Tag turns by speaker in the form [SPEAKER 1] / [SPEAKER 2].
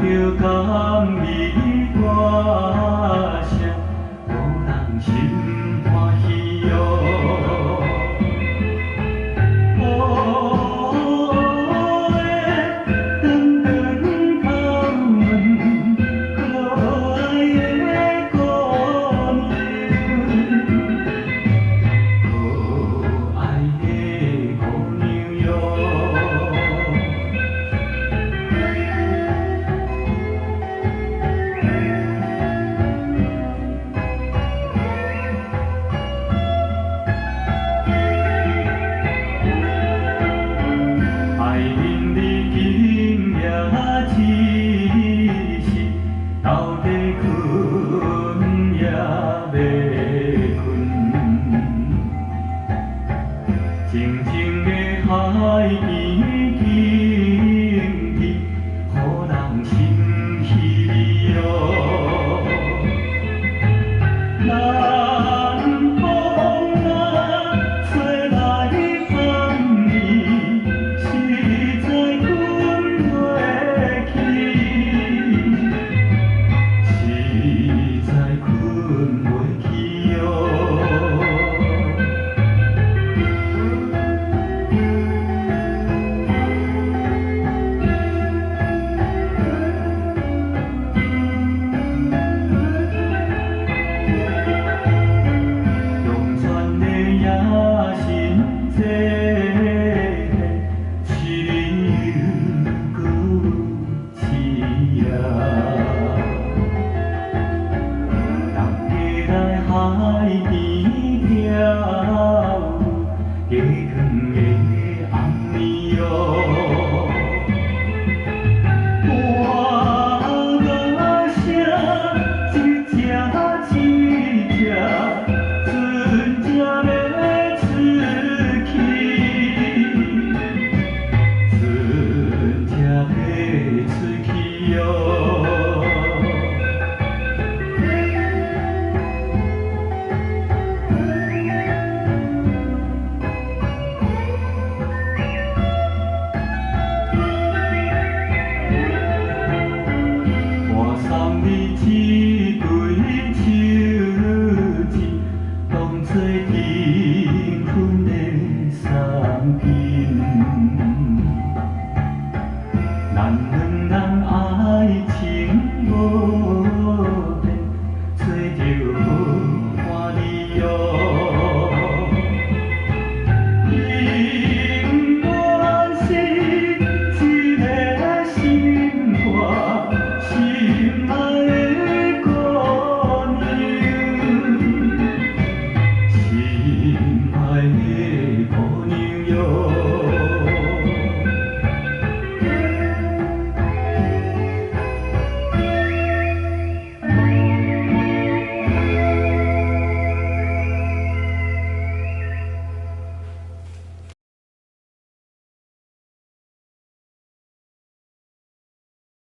[SPEAKER 1] 着甘美歌声，予人心欢喜哟。长长头毛，可爱的姑娘，可爱的姑娘哟。爱人你今夜只是到底困也袂困，静静的海边景致，予人心喜哟。南风啊，吹来寒意，实在困袂去，实在困袂去哟。永泉的野心这凄古凄呀，大家来海边跳舞，加糖的红暝哟。歌声一只一只，船只要出去，船只要出去哟。我送你一对手指，当作订婚的送品。咱两人爱情。